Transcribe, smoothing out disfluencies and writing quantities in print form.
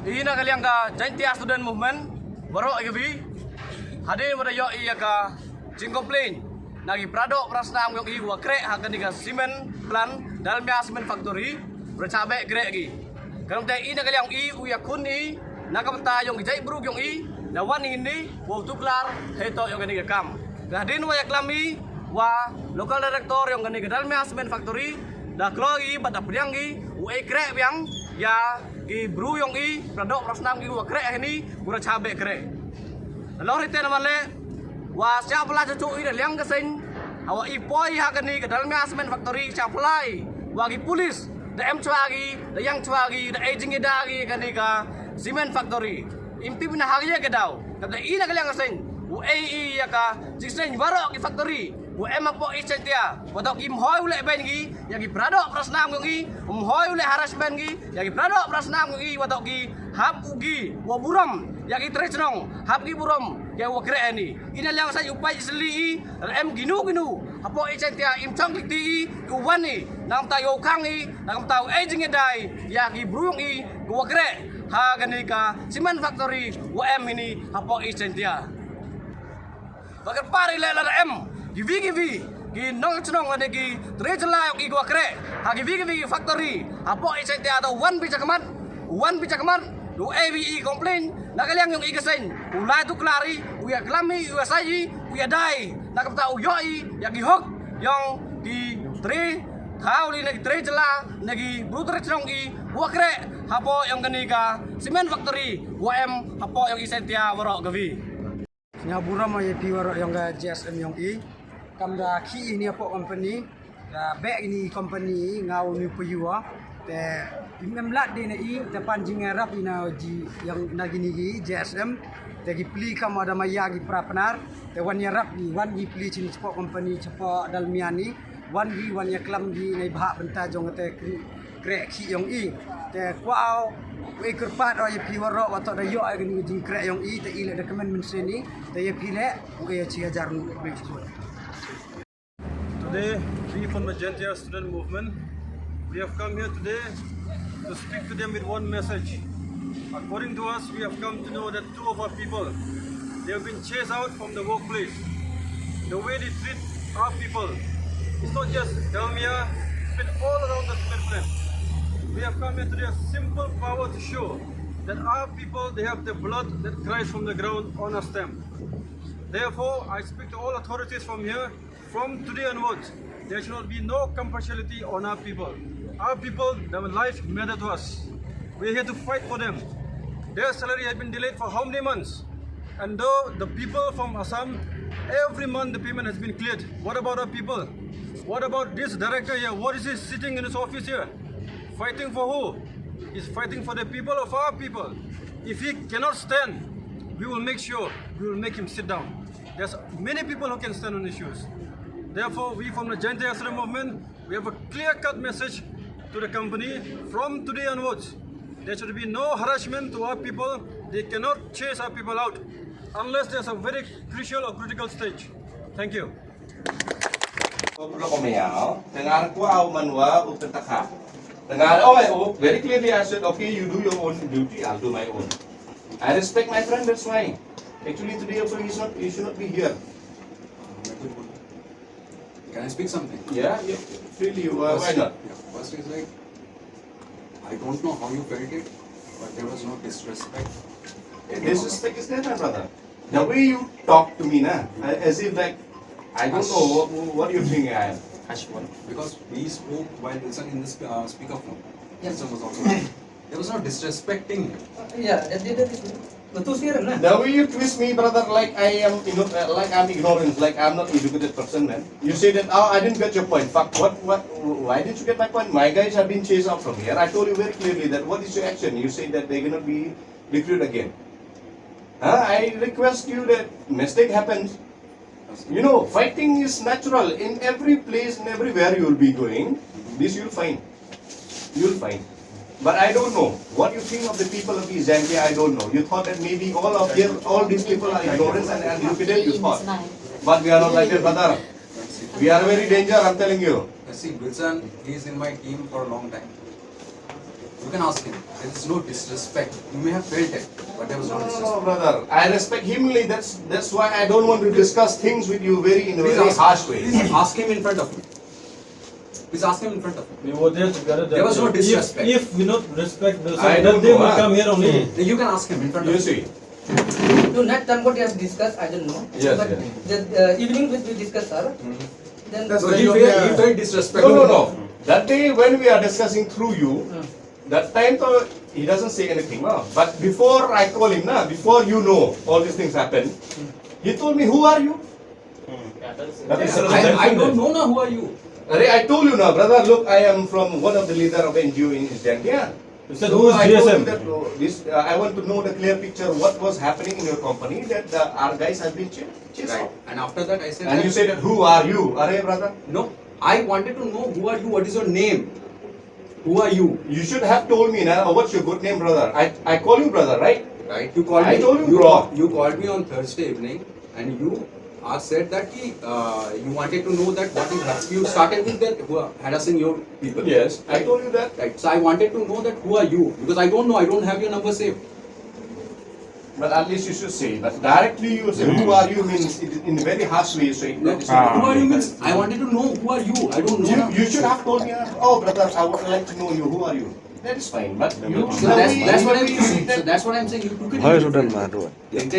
Ina kaliang ka JSM student movement baru lagi Hadien pada yo iya ka jing komplain nagi pradok prasnam yung iwa kreh hakan diga cement plan Dalmia Cement factory bercabe kreh gi karon tay ina kaliang uya kuni nakamta yung jay brug yung nawan ini wo tuklar heto yung kaniga kam Hadien wa yaklami wa local director yung kaniga Dalmia Cement factory dah klogi pada biang gi kreh biang ya gi bru yung pradok prasnam gi wa kreh ini bercabe kreh lalu itu nama le, wah siapa lah cucu ini liang kesing, awak ipoi hakani ke Dalmia Cement factory siapa lagi, wagi polis, DM cuagi, yang cuagi, aging edagi kani ke cement factory, impi pina hakinya ke dau, kata ini ke liang kesing, UAE ya ka, jiseng baru ke factory, emak po isentia, watok imhoi ule bengi, yang ki pradok prasnam ngi, ule harassment ngi, yang ki pradok prasnam ngi, watok ki hap ugi, waburam. Yang itu renong, habgi burom, yang wakre ini. Ini yang saya upai seli, ginu, apa icentia imcong kiti, uwani, nang tayo kangi, nang tayo aging edai, yang ibrung wakre, haganisika, cement factory, ini, apa icentia. Bagai pari lela givi, ginong cenong ada gi terjelah yang wakre, givi factory, apa icentia atau one bisa kemat, lu AVE komplain, nakaliang yung igasin, ulay tuklari, uya klami, uya sayi, uya dai, nakapta uyoi, yang gihok, yang di tri, hauli nagi tri jela, nagi bruter cenong wakre, hapo yang kaniga cement factory, hapo yang isentia warok gavi. Nyaburam ay pi warok yang JSM yang kamda ki ini apa company, da back ini company ngau ni puyua, te imemlat di ni depan jingerap ina ji yang nagini gi JSM te gi pli kam ada maya gi prapenar te wan yarap ni wan gi pli chin sport company cepo Dalmia ni wan ya klam gi nei bahak benta jong te kreh ki yong te kwao we kerpat oi pi warok wato da yo ai gi jing kreh yong te ile dokumen menseni te ye pi le we chi ajar nu break. Today we from the JSM student movement, we have come here today to speak to them with one message. According to us, we have come to know that two of our people, they have been chased out from the workplace. The way they treat our people, it's not just Dalmia, it's been all around the cement plant. We have come here today a simple power to show that our people, they have the blood that cries from the ground on our stem. Therefore, I speak to all authorities from here, from today onwards, there should not be no compulsion on our people. Our people, their life matter to us. We are here to fight for them. Their salary has been delayed for how many months? And though the people from Assam, every month the payment has been cleared. What about our people? What about this director here? What is he sitting in his office here? Fighting for who? He's fighting for the people of our people. If he cannot stand, we will make sure we will make him sit down. There's many people who can stand on issues. Therefore, we from the JSM movement, we have a clear-cut message to the company from today onwards. There should be no harassment to our people. They cannot chase our people out unless there's a very crucial or critical stage. Thank you. Very clearly I said, okay, you do your own duty, I'll do my own. I respect my friend, that's why. Actually today also he should not be here. Can I speak something? Yeah, freely, why not? First is like, I don't know how you felt it, but there was no disrespect. Disrespect is there, my brother. The way you talk to me, as if like, I don't know what you think I am. Because we spoke while Wilson in the speakerphone. Yes. Wilson was also there. There was no disrespecting him. The way you twist me, brother, like I am, like I'm ignorant, like I'm not educated person, man. You say that, oh, I didn't get your point. Fuck, why didn't you get my point? My guys have been chased out from here. I told you very clearly that what is your action? You say that they're gonna be recruited again. I request you that mistake happens. You know, fighting is natural. In every place and everywhere you will be going, this you'll find. You'll find. But I don't know. What you think of the people of Zambia, I don't know. You thought that maybe all these people are ignorant and uneducated, you thought. But we are not like that, brother. We are very dangerous, I'm telling you. See, Wilson, he is in my team for a long time. You can ask him. There is no disrespect. You may have felt it, but there was no disrespect. No, brother. I respect him. That's why I don't want to discuss things with you in a very harsh way. Please ask him in front of me. Please ask him in front of me. We were there together. There was no disrespect. If we not respect the I don't they know, will come here only. Then you can ask him in front of You me. see. To next time what you have discussed, I don't know. Yes, but yes. the evening which we discussed, sir. Then So he felt disrespect. No. That day when we are discussing through you, that time he doesn't say anything. No? But before I call him, before you know all these things happen, he told me, who are you? That is I don't know now who are you. I told you now, brother, look, I am from one of the leader of NGO in Zambia. You said, who is JSM? I want to know the clear picture what was happening in your company that our guys have been chased Right. out. And after that I said And that, you said that, who are you? Arey, brother. no, I wanted to know who are you, what is your name? Who are you? You should have told me now, what's your good name, brother? I call you brother, right? Right? You called me. I told you, bro. You called me on Thursday evening, and you said that you wanted to know that what is happening. You started with that who are harassing your people. Yes, I told you that. Right. So I wanted to know that who are you, because I don't know. I don't have your number saved. But at least you should say. But directly you say, who are you means in a very harsh way you say. That is Who are you means I wanted to know who are you. I don't know. now. you should have told me, oh brother, I would like to know you. Who are you? That is fine. But you, So that's what I'm saying. So that's what I'm saying. You took it.